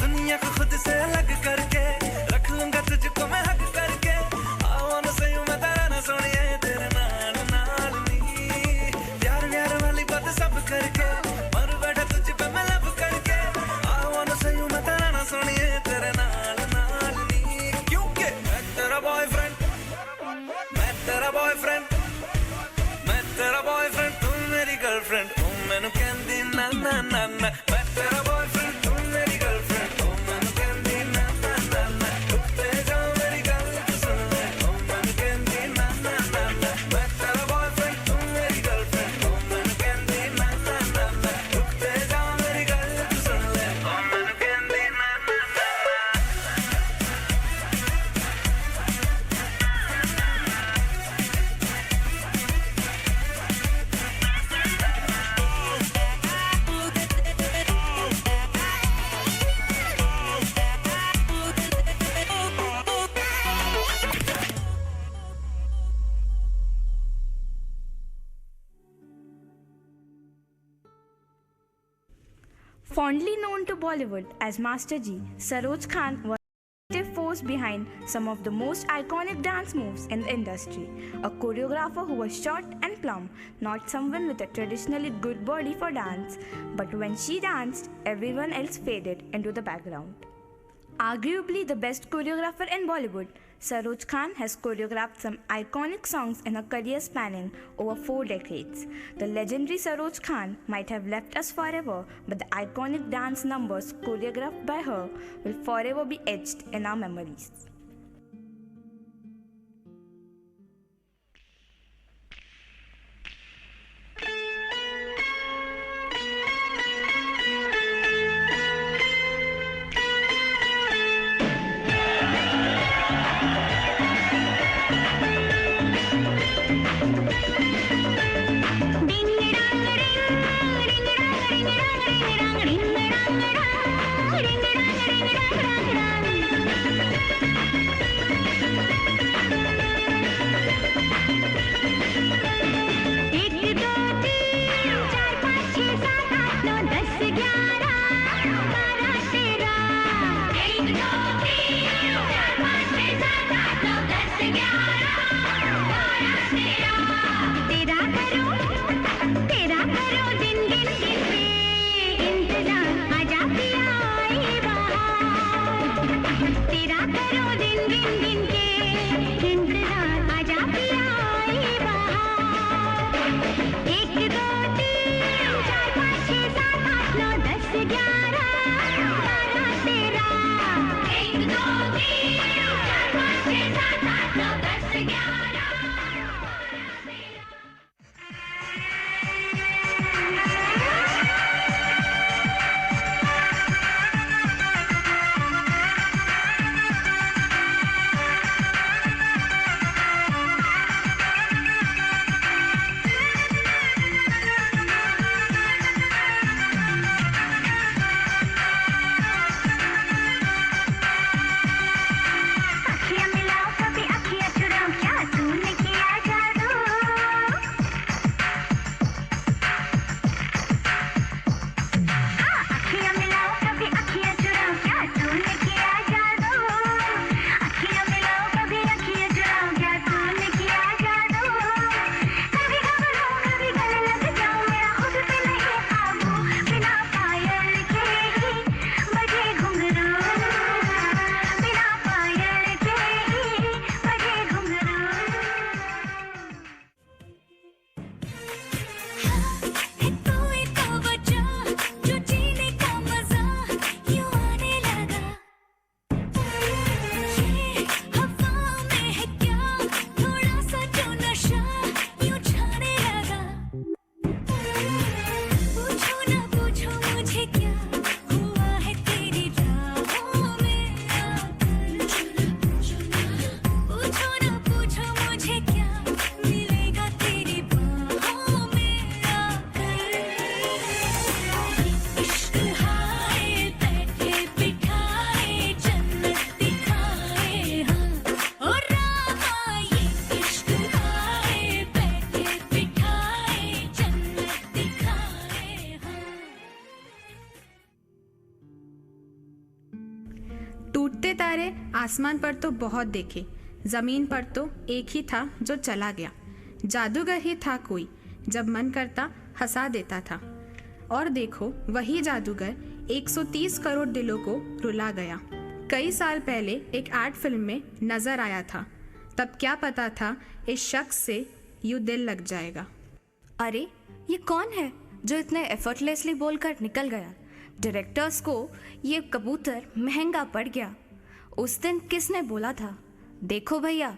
दुनिया को खुद से अलग करके रख लूंगा तुझको मैं हक करके। I wanna say you मैं तेरा ना सुनिए तेरे नाल नाल नी। प्यार प्यार वाली बात सब करके मर बैठा तुझ पे मैं लब करके। I wanna say you मैं तेरा ना सुनिए तेरे नाल नाल नी। क्योंकि मैं तेरा बॉयफ्रेंड, मैं तेरा बॉयफ्रेंड, मैं तेरा बॉयफ्रेंड, तू मेरी गर्लफ्रेंड। तू मैनू कहंदी ना ना ना ना, मैं तेरा बॉयफ्रेंड, तू मेरी गर्लफ्रेंड। तू मैनू कहंदी ना ना ना ना, उत्ते जा मेरी गल तू सुन ले। तू मैनू कहंदी ना ना ना ना, मैं तेरा बॉयफ्रेंड, तू मेरी गर्लफ्रेंड। तू मैनू कहंदी ना ना ना ना, उत्ते जा मेरी गल तू सुन ले। तू मैनू कहंदी ना ना ना। Fondly known to Bollywood as Master G, Saroj Khan was the force behind some of the most iconic dance moves in the industry. A choreographer who was short and plump, not someone with a traditionally good body for dance, but when she danced, everyone else faded into the background. Arguably the best choreographer in Bollywood, Saroj Khan has choreographed some iconic songs in her career spanning over 4 decades. The legendary Saroj Khan might have left us forever, but the iconic dance numbers choreographed by her will forever be etched in our memories. उड़ते तारे आसमान पर तो बहुत देखे, जमीन पर तो एक ही था जो चला गया। जादूगर ही था कोई, जब मन करता हंसा देता था। और देखो वही जादूगर 130 करोड़ दिलों को रुला गया। कई साल पहले एक आर्ट फिल्म में नजर आया था, तब क्या पता था इस शख्स से यूं दिल लग जाएगा। अरे ये कौन है जो इतने एफर्टलेसली बोलकर निकल गया? डायरेक्टर्स को ये कबूतर महंगा पड़ गया। उस दिन किसने बोला था, देखो भैया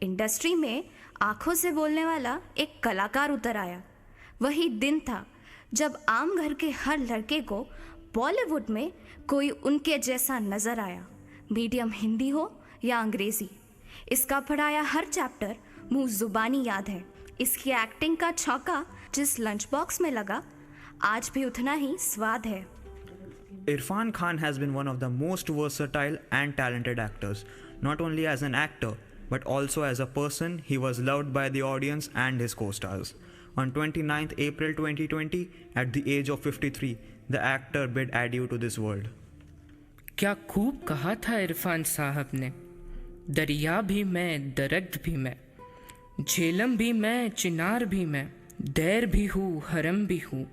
इंडस्ट्री में आंखों से बोलने वाला एक कलाकार उतर आया। वही दिन था जब आम घर के हर लड़के को बॉलीवुड में कोई उनके जैसा नजर आया, मीडियम हिंदी हो या अंग्रेजी। इसका पढ़ाया हर चैप्टर मुंह जुबानी याद है। इसकी एक्टिंग का छौका जिस लंच बॉक्स में लगा, आज भी उतना ही स्वाद है। Irfan Khan has been one of the most versatile and talented actors. Not only as an actor, but also as a person, he was loved by the audience and his co-stars. On 29th April 2020, at the age of 53, the actor bid adieu to this world. क्या खूब कहा था इरफान साहब ने, दरिया भी मैं, दरख्त भी मैं, झेलम भी मैं, चिनार भी मैं, दैर भी हूँ, हरम भी हूँ,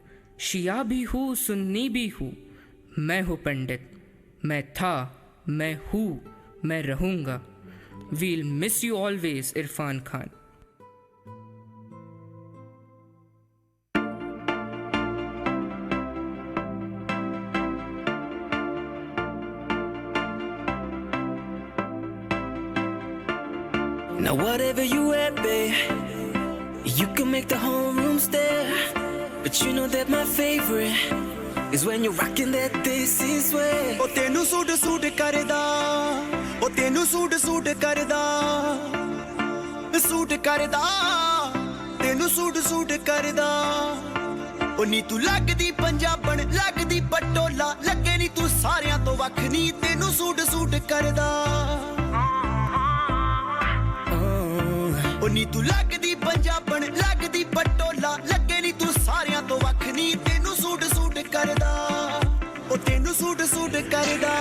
शिया भी हूँ, सुन्नी भी हूँ। मैं हूँ पंडित, मैं था, मैं हूँ, मैं रहूँगा। We'll miss you always, Irfan Khan. Now whatever you at, babe, you can make the whole room stare. But you know that my favorite is when you're rocking that this is way. O tenu suit suit karda, o tenu suit suit karda, suit karda, tenu suit suit karda. O नी तू लगदी पंजाबन लगदी पटोला, लगे नी तू सारियां तो वख नी, तेनू suit suit करदा। ओ नी तू लगदी पंजाबन लगदी पटोला, लगे नी तू सारियां तो वख नी, तेनू सूट सूट करदा, ओ तेनू सूट सूट करदा।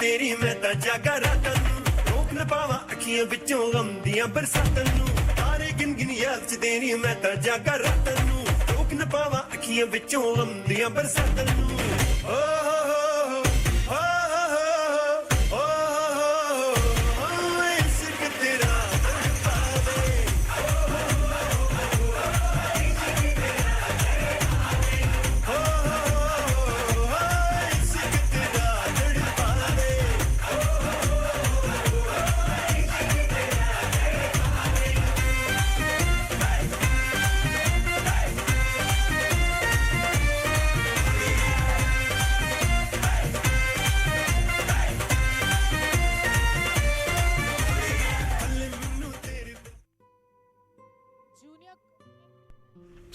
तेरी मैं ता जागा रातां नूं, रोक न पावां अखियां विचों गम दियां बरसातां नूं। तारे गिन गिन याद च तेरी मैं ता जागा रातां नूं, रोक न पावां अखियां विचों गम दियां बरसातां नूं। ओ हो हो हो हो हो इश्क तेरा तड़पावे,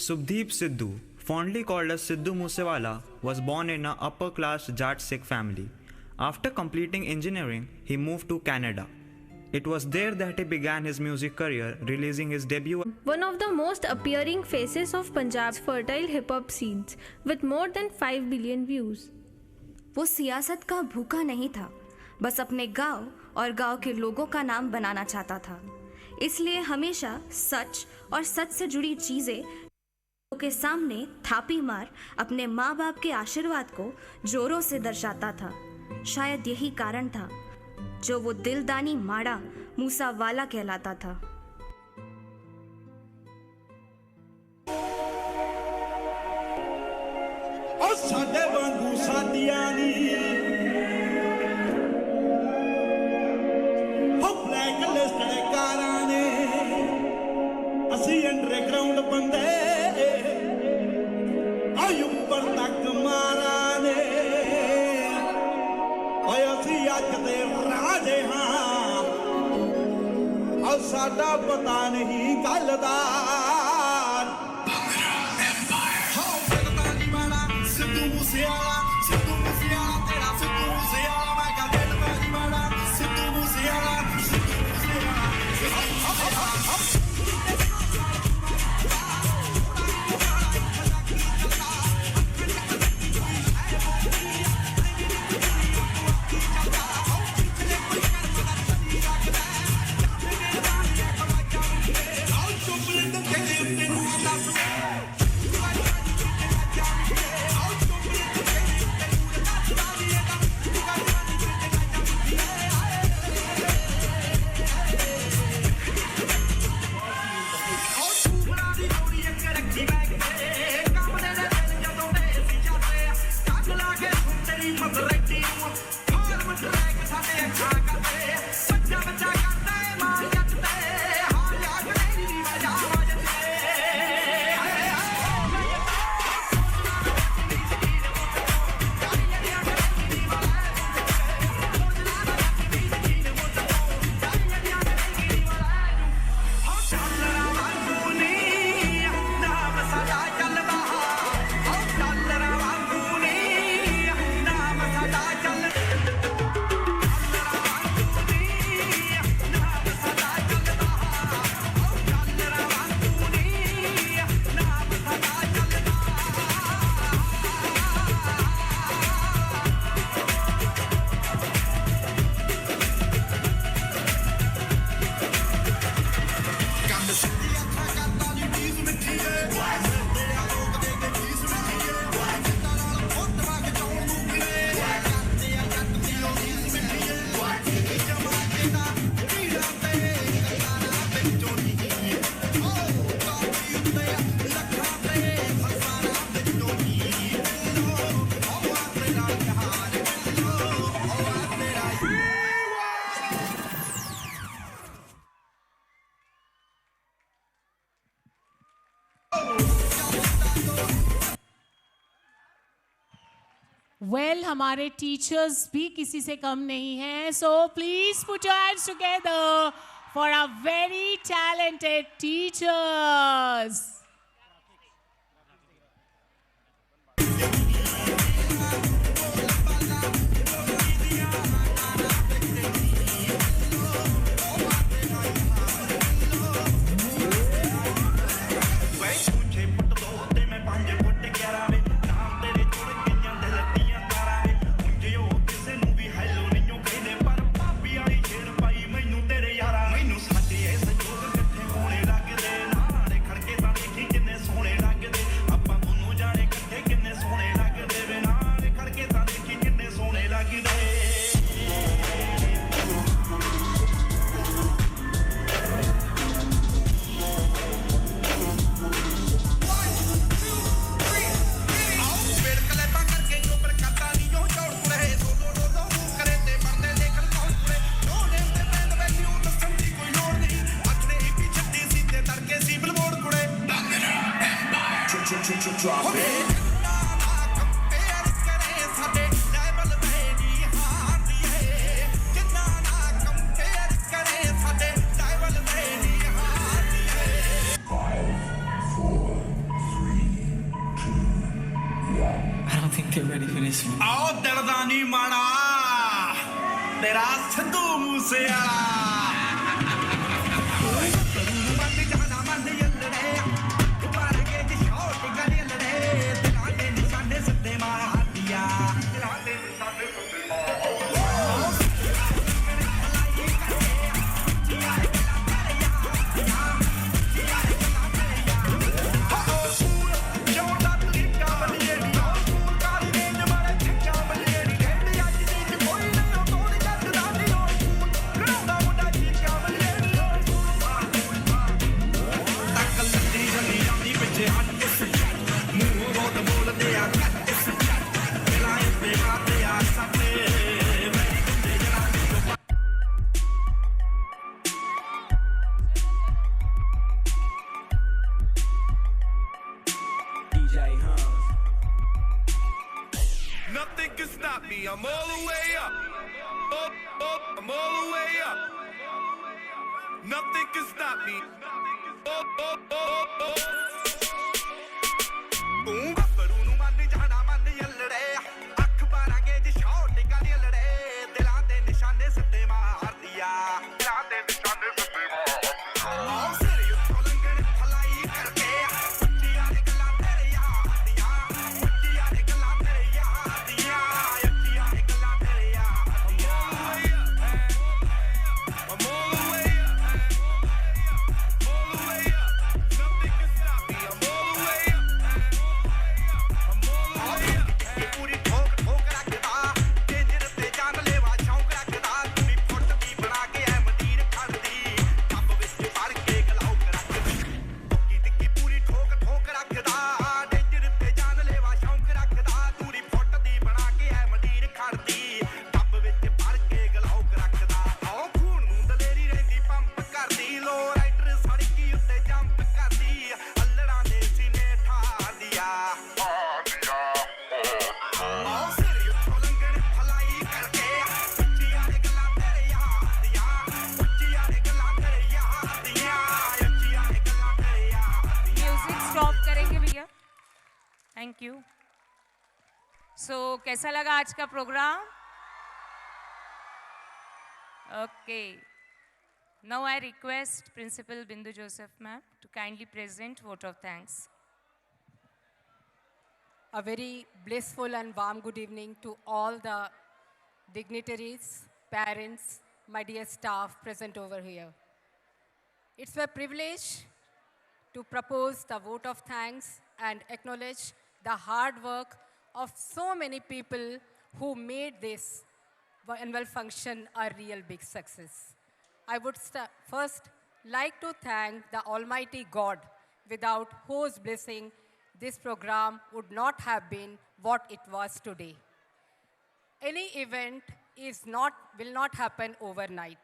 Subdeep Sidhu, fondly called as Sidhu Moosewala, was born in an upper-class Jat Sikh family. After completing engineering, he moved to Canada. It was there that he began his music career, releasing his debut. One of the most appearing faces of Punjab's fertile hip-hop scenes, with more than 5 billion views. वो सियासत का भूखा नहीं था, बस अपने गांव और गांव के लोगों का नाम बनाना चाहता था। इसलिए हमेशा सच और सच से जुड़ी चीजें के सामने थापी मार अपने माँ बाप के आशीर्वाद को जोरों से दर्शाता था। शायद यही कारण था जो वो दिलदानी माड़ा मूसावाला कहलाता था। और साडे वांगू साडियां नी हो ब्लैक लिस्ट दे कारां ने असी अंडरग्राउंड बंदे आई ऊपर तक मारा ने ओए असी अज दे राजे हां और साडा पता नहीं गल दा वेल हमारे टीचर्स भी किसी से कम नहीं हैं, so please put your hands together for our very talented teachers. Drop it. Five, four, three. don't think they're ready for this one. आओ दर्दानी माड़ा तेरा Sidhu Moosewala Nothing can stop me, I'm all the way up. Up, up, I'm all the way up. Nothing can stop me. Up, up, up, up. ਤੂੰ ਗੱਭਰੂ ਨੂੰ ਮੰਨ ਜਾਣਾ ਮੰਨ ਯੱਲੜੇ ਅੱਖ ਬਾਰਾਂਗੇ ਜੀ ਸ਼ੌਟ ਗਾਲੀ ਲੜੇ ਦਿਲਾਂ ਦੇ ਨਿਸ਼ਾਨੇ ਸਿੱਧੇ ਮਾਰਦੀ ਆ ਦਿਲਾਂ ਦੇ ਨਿਸ਼ਾਨੇ ਸਿੱਧੇ ਮਾਰਦੀ ਆ ਸਿਰ ਉੱਤੋਂ ਲੰਘਣ ਫਲਾਈ ਕਰਕੇ ਉੱਚੀਆਂ ਨੇ ਗੱਲਾਂ ਤੇਰੇ ਯਾਰ ਦੀਆਂ ਉੱਚੀਆਂ ਨੇ ਗੱਲਾਂ ਤੇਰੇ ਯਾਰ ਦੀਆਂ ਉੱਚੀਆਂ ਨੇ ਗੱਲਾਂ ਤੇਰੇ ਯਾਰ ਦੀਆਂ I'm all the way up. All the way up. Nothing can stop me. I'm all the way up. ਪੂਰੀ ਠੋਕ ਠੋਕ ਰੱਖਦਾ ਡੇਂਜਰ ਤੇ ਜਾਨ ਲੈਵਾ ਸ਼ੌਂਕ ਰੱਖਦਾ ਕੁੜੀ ਫੁੱਟ ਦੀ ਬਣਾ ਕੇ ਐ ਮਦੀਰ ਖੜਦੀ ਕੱਪ ਵਿੱਚ ਭਰ ਕੇ ਗਲਾਉਕ ਰੱਖਦੀ ਕੀ ਟਿੱਕੀ ਪੂਰੀ ਠੋਕ ਠੋਕ ਰੱਖਦਾ ਡੇਂਜਰ ਤੇ ਜਾਨ ਲੈਵਾ ਸ਼ੌਂਕ ਰੱਖਦਾ ਕੁੜੀ ਫੁੱਟ ਦੀ ਬਣਾ ਕੇ ਐ ਮਦੀਰ ਖੜਦੀ ਕੱਪ ਵਿੱਚ ਭਰ ਕੇ ਗਲਾਉਕ ਰੱਖਦਾ ਆਹ ਖੂਨ ਨੂੰ ਦਲੇਰੀ ਰਹਿੰਦੀ ਪੰਪ ਕਰਦੀ ਲੋ ਰਾਈਡਰ ਸੜਕੀ ਉੱਤੇ ਜੰਪ ਕਰਦੀ ਅੱਲੜਾਂ ਦੇ ਸੀਨੇ ਠਾਰਦੀ ਆ म्यूजिक स्टॉप करेंगे भैया थैंक यू सो कैसा लगा आज का program okay now I request principal Bindu Joseph ma'am to kindly present vote of thanks A very blissful and warm good evening to all the dignitaries, parents, my dear staff present over here. It's a privilege to propose the vote of thanks and acknowledge the hard work of so many people who made this annual function a real big success. I would first like to thank the Almighty God, without whose blessing this program would not have been what it was today. Any event will not happen overnight.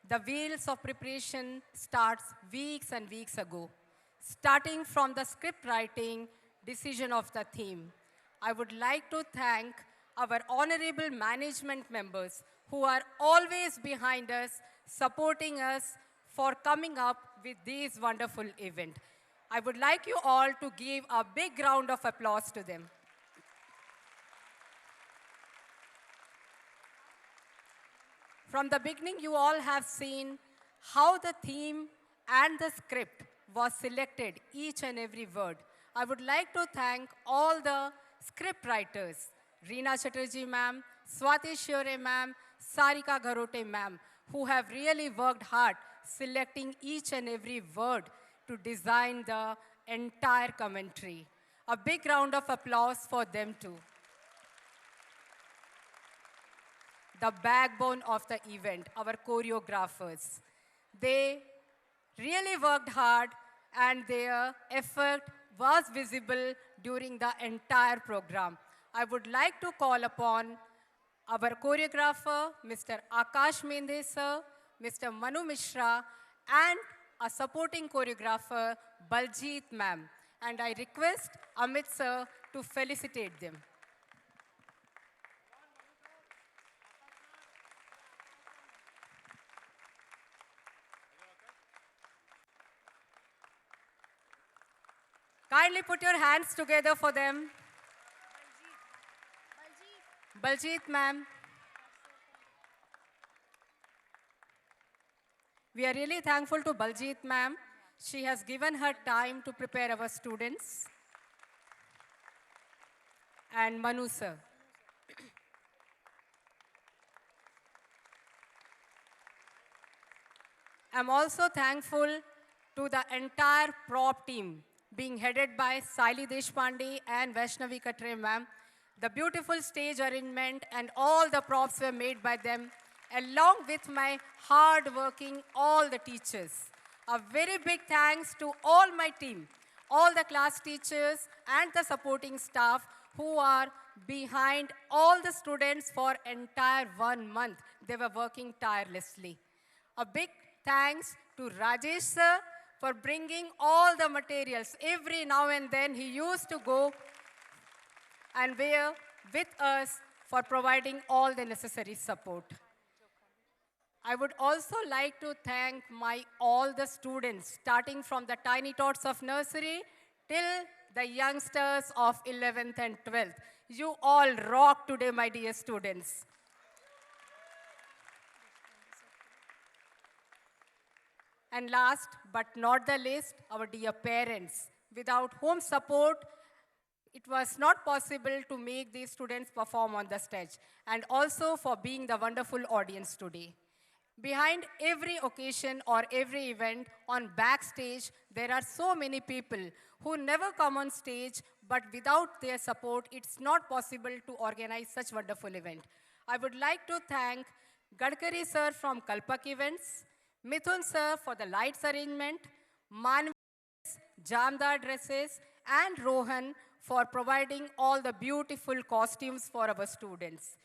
The wheels of preparation starts weeks and weeks ago, starting from the script writing, decision of the theme. I would like to thank our honorable management members who are always behind us, supporting us for coming up with this wonderful event. I would like you all to give a big round of applause to them. From the beginning, you all have seen how the theme and the script was selected, each and every word. I would like to thank all the script writers, Reena Chatterjee ma'am, Swati Shiore ma'am, Sarika Gharote ma'am, who have really worked hard selecting each and every word to design the entire commentary. A big round of applause for them too. The backbone of the event, our choreographers. They really worked hard and their effort was visible during the entire program. I would like to call upon our choreographer, Mr. Akash Mendhe sir, Mr. Manu Mishra, and a supporting choreographer, Baljeet ma'am. And I request Amit sir to felicitate them. Kindly put your hands together for them. Baljeet ma'am. We are really thankful to Baljeet ma'am. She has given her time to prepare our students. And Manu sir. I'm also thankful to the entire prop team being headed by Saili Deshpande and Vaishnavi Katre ma'am. The beautiful stage arrangement and all the props were made by them, along with my hard-working all the teachers. A very big thanks to all my team, all the class teachers and the supporting staff who are behind all the students for entire 1 month. They were working tirelessly. A big thanks to Rajesh sir for bringing all the materials. Every now and then he used to go and were with us for providing all the necessary support. I would also like to thank all the students, starting from the tiny tots of nursery till the youngsters of 11th and 12th. You all rock today, my dear students. And last but not the least, our dear parents, without whom support, it was not possible to make these students perform on the stage, and also for being the wonderful audience today. Behind every occasion or every event on backstage, there are so many people who never come on stage, but without their support, it's not possible to organize such wonderful event. I would like to thank Gadkari sir from Kalpak Events, Mithun sir for the lights arrangement, Manvi, Jamdar dresses, and Rohan for providing all the beautiful costumes for our students.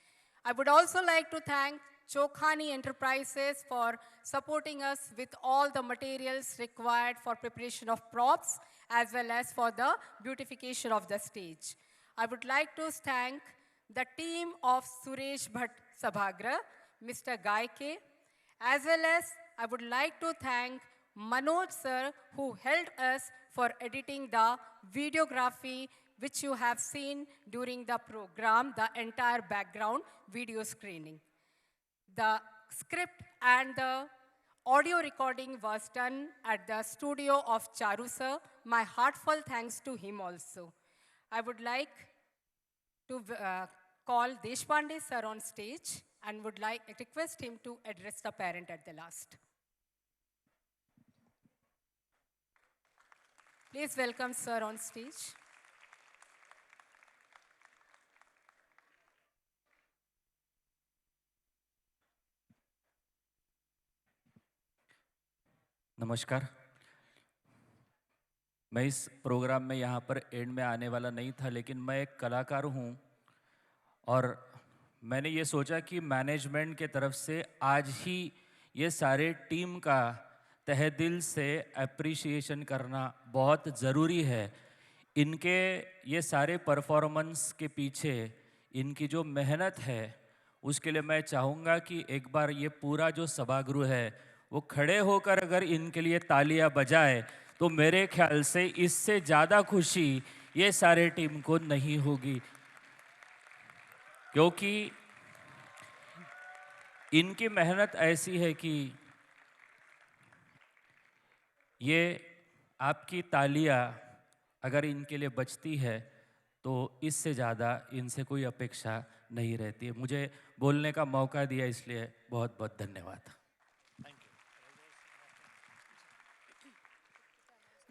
I would also like to thank Chokhani Enterprises for supporting us with all the materials required for preparation of props as well as for the beautification of the stage. I would like to thank the team of Suresh Bhatt Sabhagra, Mr. Gaike, as well as I would like to thank Manoj sir who helped us for editing the videography which you have seen during the program, the entire background video screening. The script and the audio recording was done at the studio of Charu sir. My heartfelt thanks to him also. I would like to call Deshpande sir on stage and would like to request him to address the parent at the last. Please welcome sir on stage. नमस्कार। मैं इस programme में यहाँ पर and में आने वाला नहीं था, लेकिन मैं एक कलाकार हूँ और मैंने ये सोचा कि मैनेजमेंट के तरफ से आज ही ये सारे टीम का तहे दिल से अप्रिसिएशन करना बहुत ज़रूरी है। इनके ये सारे परफॉर्मेंस के पीछे इनकी जो मेहनत है उसके लिए मैं चाहूँगा कि एक बार ये पूरा जो सभागृह है वो खड़े होकर अगर इनके लिए तालियां बजाए तो मेरे ख्याल से इससे ज़्यादा खुशी ये सारे टीम को नहीं होगी, क्योंकि इनकी मेहनत ऐसी है कि ये आपकी तालियां अगर इनके लिए बजती है तो इससे ज़्यादा इनसे कोई अपेक्षा नहीं रहती है। मुझे बोलने का मौका दिया इसलिए बहुत बहुत धन्यवाद।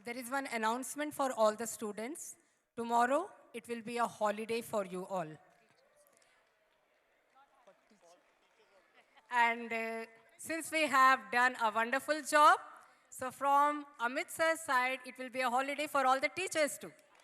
There is one announcement for all the students. Tomorrow, it will be a holiday for you all. And since we have done a wonderful job, so from Amit sir's side, it will be a holiday for all the teachers too.